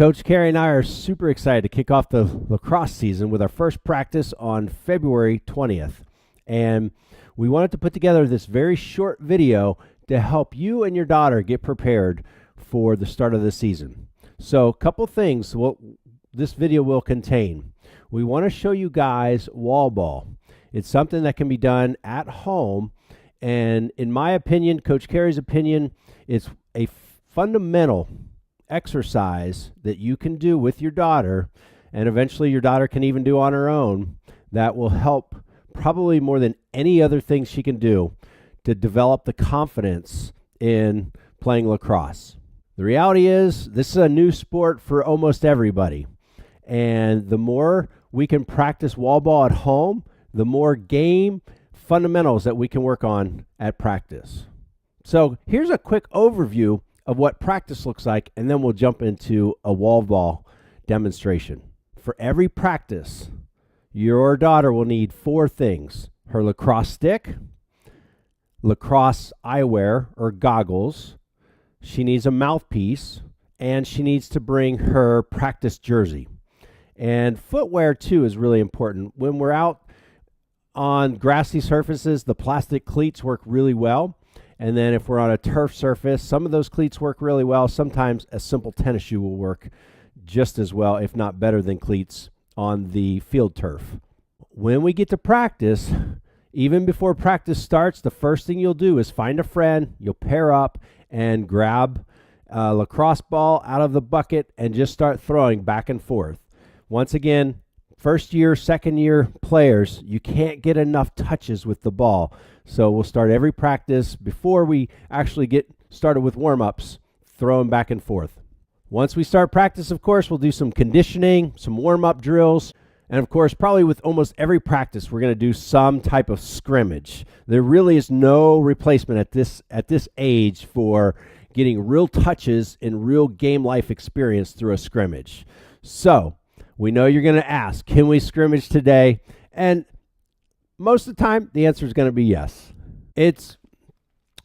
Coach Carey and I are super excited to kick off the lacrosse season with our first practice on February 20th. And we wanted to put together this very short video to help you and your daughter get prepared for the start of the season. So a couple things this video will contain. We want to show you guys wall ball. It's something that can be done at home. And in my opinion, Coach Carey's opinion, it's a fundamental exercise that you can do with your daughter, and eventually your daughter can even do on her own, that will help probably more than any other thing she can do to develop the confidence in playing lacrosse. The reality is this is a new sport for almost everybody, and the more we can practice wall ball at home, the more game fundamentals that we can work on at practice. So here's a quick overview of what practice looks like, and then we'll jump into a wall ball demonstration. For every practice, your daughter will need 4 things: her lacrosse stick, lacrosse eyewear or goggles, she needs a mouthpiece, and she needs to bring her practice jersey. And footwear too is really important. When we're out on grassy surfaces, the plastic cleats work really well. And then if we're on a turf surface, some of those cleats work really well. Sometimes a simple tennis shoe will work just as well, if not better than cleats on the field turf. When we get to practice, even before practice starts, the first thing you'll do is find a friend, you'll pair up and grab a lacrosse ball out of the bucket and just start throwing back and forth. Once again, first year, second year players, you can't get enough touches with the ball. So we'll start every practice before we actually get started with warm-ups, throwing back and forth. Once we start practice, of course, we'll do some conditioning, some warm-up drills, and of course, probably with almost every practice, we're going to do some type of scrimmage. There really is no replacement at this age for getting real touches and real game life experience through a scrimmage. So we know you're going to ask, can we scrimmage today? And most of the time, the answer is going to be yes. It's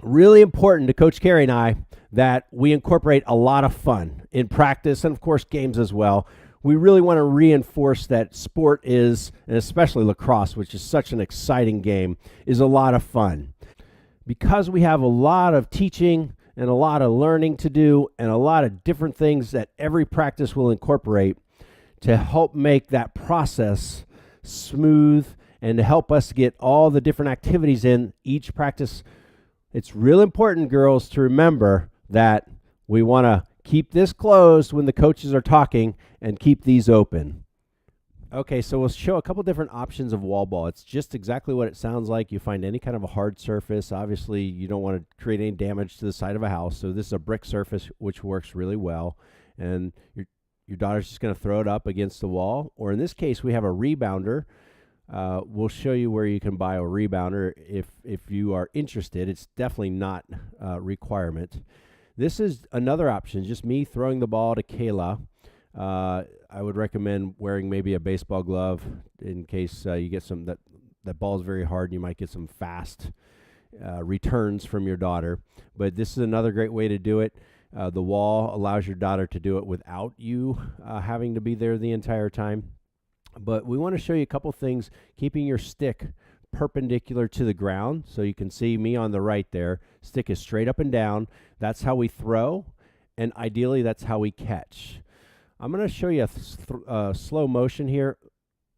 really important to Coach Carey and I that we incorporate a lot of fun in practice and, of course, games as well. We really want to reinforce that sport is, and especially lacrosse, which is such an exciting game, is a lot of fun. Because we have a lot of teaching and a lot of learning to do and a lot of different things that every practice will incorporate to help make that process smooth and to help us get all the different activities in each practice. It's real important, girls, to remember that we want to keep this closed when the coaches are talking and keep these open. Okay, so we'll show a couple different options of wall ball. It's just exactly what it sounds like. You find any kind of a hard surface. Obviously, you don't want to create any damage to the side of a house, so this is a brick surface, which works really well. And your daughter's just going to throw it up against the wall, or in this case, we have a rebounder. We'll show you where you can buy a rebounder if you are interested. It's definitely not a requirement. This is another option, just me throwing the ball to Kayla. I would recommend wearing maybe a baseball glove in case you get some, that ball is very hard and you might get some fast returns from your daughter. But this is another great way to do it. The wall allows your daughter to do it without you having to be there the entire time. But we want to show you a couple things, keeping your stick perpendicular to the ground. So you can see me on the right there. Stick is straight up and down. That's how we throw, and ideally that's how we catch. I'm going to show you a slow motion here,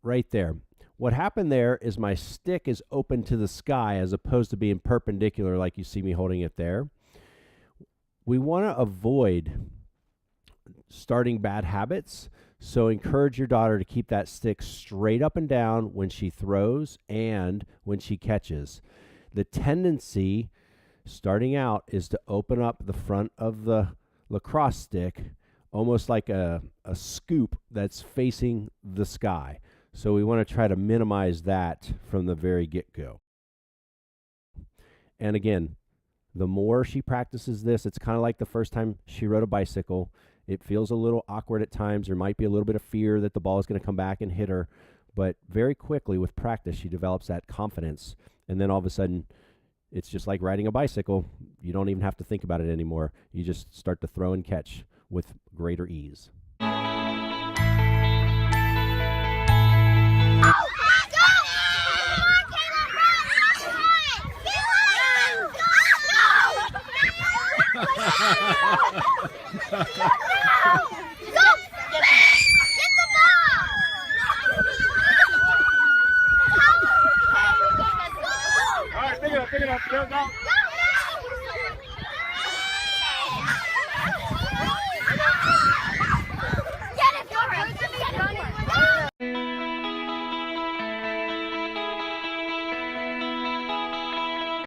right there. What happened there is my stick is open to the sky as opposed to being perpendicular like you see me holding it there. We want to avoid starting bad habits. So encourage your daughter to keep that stick straight up and down when she throws and when she catches. The tendency starting out is to open up the front of the lacrosse stick almost like a scoop that's facing the sky. So we want to try to minimize that from the very get-go. And again, the more she practices this, it's kind of like the first time she rode a bicycle. It feels a little awkward at times. There might be a little bit of fear that the ball is going to come back and hit her. But very quickly with practice, she develops that confidence. And then all of a sudden, it's just like riding a bicycle. You don't even have to think about it anymore. You just start to throw and catch with greater ease. All right, pick it up, pick it up. Go, go.